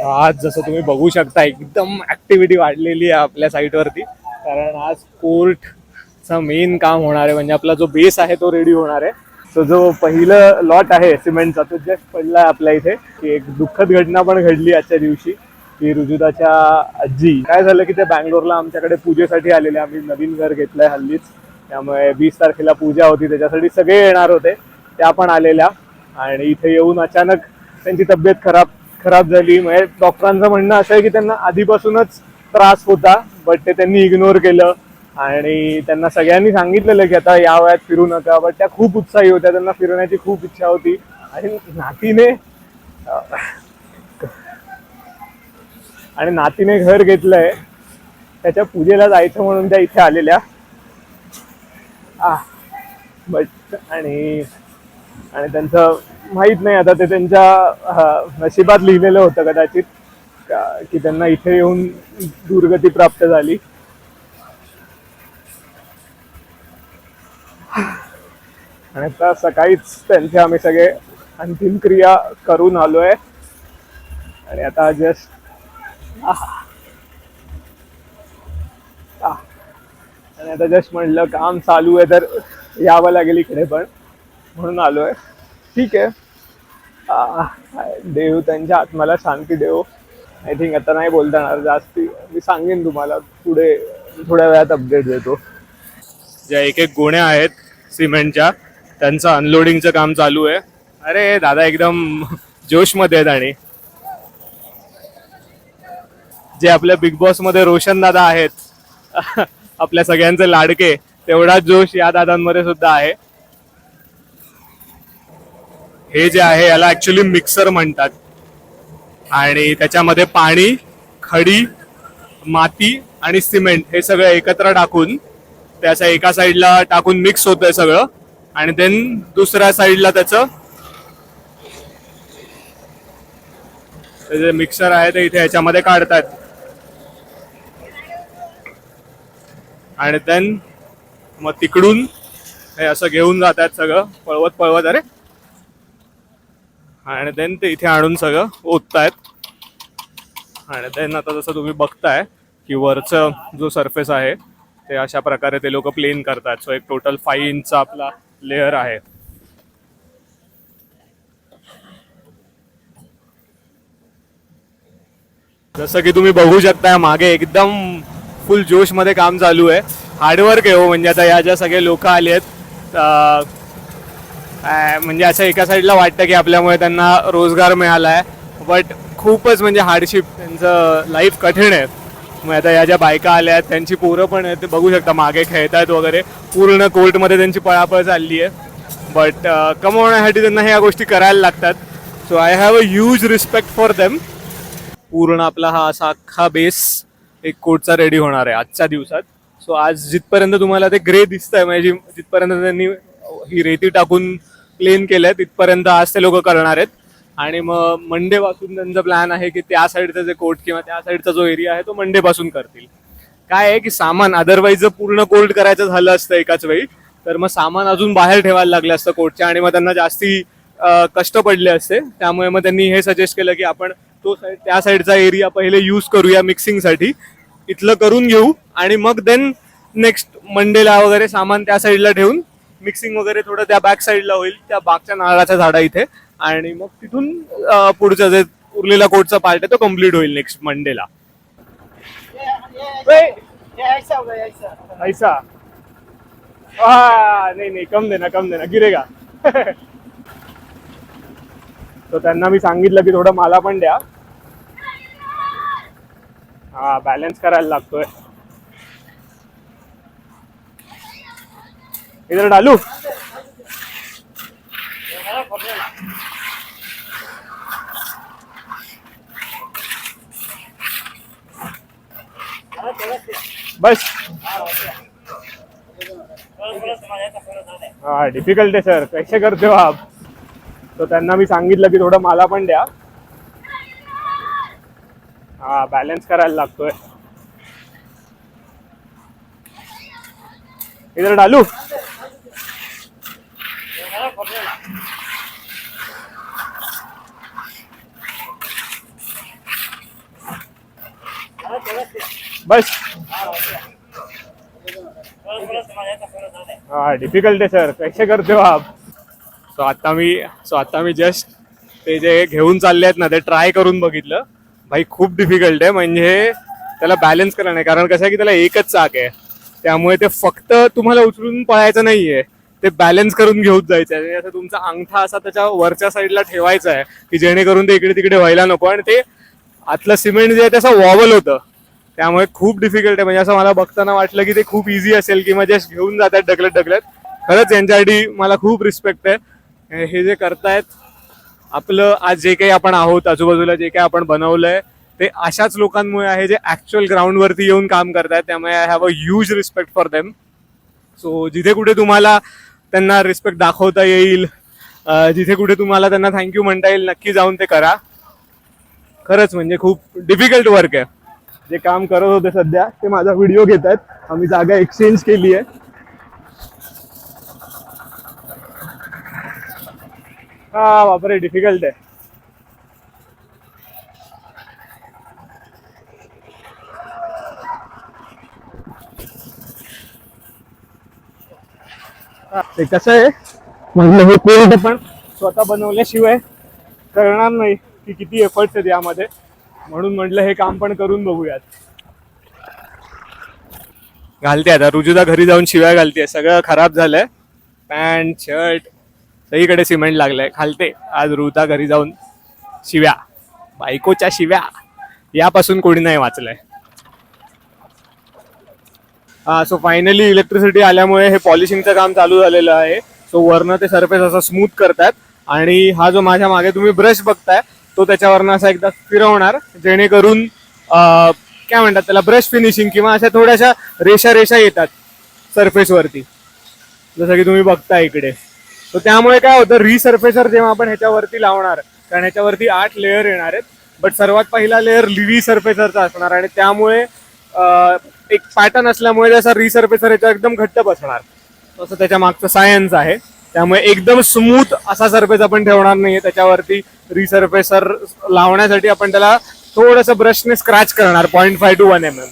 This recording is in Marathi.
आज जसं तुम्ही बघू शकता एकदम ऍक्टिव्हिटी वाढलेली आहे आपल्या साईटवरती, कारण आज कोर्टचा मेन काम होणार आहे. म्हणजे आपला जो बेस आहे तो रेडी होणार आहे. तो जो पहिलं लॉट आहे सिमेंटचा तो जस्ट पडला आहे आपल्या इथे. की एक दुःखद घटना पण घडली आजच्या दिवशी की ऋजुताच्या आजी काय झालं की ते बँगलोरला आमच्याकडे पूजेसाठी आलेले. आम्ही नवीन घर घेतलंय हल्लीच, त्यामुळे 20 तारखेला पूजा होती, त्याच्यासाठी सगळे येणार होते. त्या पण आलेल्या आणि इथे येऊन अचानक त्यांची तब्येत खराब झाली. म्हणजे डॉक्टरांचं म्हणणं असं आहे की त्यांना आधीपासूनच त्रास होता, बट ते त्यांनी इग्नोर केलं. आणि त्यांना सगळ्यांनी सांगितलेलं की आता या वयात फिरू नका, बट त्या खूप उत्साही होत्या, त्यांना फिरण्याची खूप इच्छा होती. आणि नातीने घर घेतलंय, त्याच्या पूजेला जायचं म्हणून त्या इथे आलेल्या. बट आणि त्यांचं माहित नाही आता, ते त्यांच्या नशिबात लिहिलेलं होतं कदाचित की त्यांना इथे येऊन दुर्गती प्राप्त झाली. आणि आता सकाळीच त्यांचे आम्ही सगळे अंतिम क्रिया करून आलोय. आणि आता जस्ट आणि आता जस्ट म्हटलं काम चालू आहे तर यावं लागेल इकडे पण, म्हणून आलोय. ठीक आहे, देव त्यांच्या आत्म्याला शांती देव. आय थिंक आता नाही बोलता येणार जास्ती, मी सांगेन तुम्हाला पुढे थोड्या वेळात अपडेट देतो. ज्या एक एक गोण्या आहेत सिमेंटच्या त्यांचं अनलोडिंगचं काम चालू आहे. अरे दादा एकदम जोशमध्ये आहेत. आणि जे आपल्या बिग बॉस मध्ये रोशन दादा आहेत आपल्या सगळ्यांचे लाडके, तेवढाच जोश या दादांमध्ये सुद्धा आहे. हे जे आहे याला ऍक्च्युली मिक्सर म्हणतात. आणि त्याच्यामध्ये पाणी, खडी, माती आणि सिमेंट हे सगळं एकत्र टाकून त्याच्या एका साईडला टाकून मिक्स होतंय सगळं. आणि देन दुसऱ्या साईडला त्याचं जे मिक्सर आहे ते इथे याच्यामध्ये काढतात. आणि देन मग तिकडून हे असं घेऊन जातात सगळं पळवत. अरे आणि देन ते इथे आणून सगळं ओततायत. आणि देन आता जसं तुम्ही बघताय की वरचं जो सरफेस आहे ते अशा प्रकारे ते लोक प्लेन करतात. सो एक टोटल 5 इंचचा आपला लेअर आहे. जसं की तुम्ही बघू शकता मागे एकदम फुल जोश मध्ये काम चालू आहे. हार्डवर्क आहे हो. म्हणजे आता या ज्या सगळे लोक आले आहेत, म्हणजे असं एका साईडला वाटतं की आपल्यामुळे त्यांना रोजगार मिळाला आहे, बट खूपच म्हणजे हार्डशिप, त्यांचं लाईफ कठीण आहे. मग आता या ज्या बायका आल्या आहेत त्यांची पोरं पण आहेत, ते बघू शकता मागे खेळतायत वगैरे. पूर्ण कोर्टमध्ये त्यांची पळापळ चालली आहे, बट कमवण्यासाठी त्यांना ह्या गोष्टी करायला लागतात. So I have a huge respect for them. पूर्ण आपला हा असा अख्खा बेस एक कोटचा रेडी होणार आहे आजच्या दिवसात. सो आज जिथपर्यंत तुम्हाला ते ग्रे दिसतंय, म्हणजे जिथपर्यंत त्यांनी ही रेती टाकून प्लेन केलंय तिथपर्यंत आज ते लोक करणार आहेत. आणि मग मंडे पासून त्यांचा प्लॅन आहे की त्या साईडचं जे कोर्ट किंवा त्या साईडचा जो एरिया आहे तो मंडे पासून करतील. काय आहे की सामान अदरवाईज जर पूर्ण कोर्ट करायचं झालं असतं एकाच वेळी तर मग सामान अजून बाहेर ठेवायला लागलं असतं कोर्टच्या, आणि मग त्यांना जास्ती कष्ट पडले असते. त्यामुळे मग त्यांनी हे सजेस्ट केलं की आपण तो साईड त्या साईडचा एरिया पहिले यूज करूया मिक्सिंगसाठी, इथलं करून घेऊ आणि मग देन नेक्स्ट मंडेला वगैरे सामान त्या साईडला ठेवून मिक्सिंग वगैरे थोडं त्या बॅक साईडला होईल, त्या बागच्या नारळाच्या झाडा इथे. आणि मग तिथून पुढचं जे उरलेला कोटचा पार्ट आहे तो कम्प्लीट होईल नेक्स्ट मंडेला. ऐसा नाही कम देना गिरेगा. तो त्यांना मी सांगितलं की थोडं मला पण द्या. बॅलन्स करायला लागतोय. इधर डालू. बस डिफिकल्ट आहे सर, कैसे करते हो आप. तो त्यांना मी सांगितलं की थोडं मला पण द्या. बॅलन्स करायला लागतोय. इधर डालू. बस हा डिफिकल्ट आहे सर, कैसे करते हो आप? सो आता मी जस्ट ते जे घेऊन चालले आहेत ना ते ट्राय करून बघितलं. भाई खूप डिफिकल्ट आहे, म्हणजे त्याला बॅलन्स करणं नाही. कारण कसं आहे की त्याला एकच चाक आहे, त्यामुळे ते फक्त तुम्हाला उचलून पळायचं नाहीये, ते बॅलन्स करून घेऊन जायचं आहे. असं तुमचा अंगठा असा त्याच्या वरच्या साईडला ठेवायचा आहे की जेणेकरून ते इकडे तिकडे व्हायला नको. आणि ते आतलं सिमेंट जे आहे त्याचं वॉवल होतं, त्यामुळे खूप डिफिकल्ट आहे. म्हणजे असं मला बघताना वाटलं की ते खूप इझी असेल किंवा जस्ट घेऊन जातात ढकलत ढकलत. खरंच यांच्यासाठी मला खूप रिस्पेक्ट आहे. हे जे करतायत आपलं आज जे काही आपण आहोत, आजूबाजूला जे काही आपण बनवलंय ते अशाच लोकांमुळे आहे जे ऍक्च्युअल ग्राउंडवरती येऊन काम करतायत. त्यामुळे I have a huge respect for them. So जिथे कुठे तुम्हाला त्यांना रिस्पेक्ट दाखवता येईल, जिथे कुठे तुम्हाला त्यांना थँक्यू म्हणता येईल, नक्की जाऊन ते करा. खरंच म्हणजे खूप डिफिकल्ट वर्क आहे. जे काम करत होते सध्या ते माझा व्हिडिओ घेत आहेत. आम्ही जागा एक्सचेंज केली आहे. हा बापरे डिफिकल्ट आहे. ते कसं आहे म्हटलं हे कोल्ड पण स्वतः बनवल्याशिवाय करणार नाही की किती एफर्ट्स आहेत यामध्ये, म्हणून म्हटलं हे काम पण करून बघूयात. घालते आता रुजुदा घरी जाऊन शिव्या घालते, सगळं खराब झालंय, पॅन्ट शर्ट सगळीकडे सिमेंट लागलंय. घालते आज रुजुदा घरी जाऊन शिव्या, बायकोच्या शिव्या, यापासून कोणी नाही वाचलंय. सो फायनली इलेक्ट्रिसिटी आल्यामुळे हे पॉलिशिंगचं काम चालू झालेलं आहे. सो वरनं ते सरफेस असं स्मूथ करतात आणि हा जो माझ्या मागे तुम्ही ब्रश बघताय तो त्याच्यावरनं असा एकदा फिरवणार, जेणेकरून काय म्हणतात त्याला ब्रश फिनिशिंग किंवा अशा थोड्याशा रेषा रेषा येतात सरफेसवरती, जसं की तुम्ही बघताय इकडे. तर त्यामुळे काय होतं, रिसर्फेसर जेव्हा आपण ह्याच्यावरती लावणार, कारण ह्याच्यावरती 8 लेअर येणार आहेत, बट सर्वात पहिला लेअर रिसर्फेसरचा असणार आणि त्यामुळे एक पॅटर्न असल्यामुळे त्याचा रिसर्फेसर याच्या एकदम घट्ट बसणार. असं त्याच्या मागचं सायन्स आहे. त्यामुळे एकदम स्मूथ असा सरफेस आपण ठेवणार नाहीये, त्याच्यावरती रिसर्फेसर लावण्यासाठी आपण त्याला थोडंसं ब्रशने स्क्रॅच करणार 0.5 to 1 mm.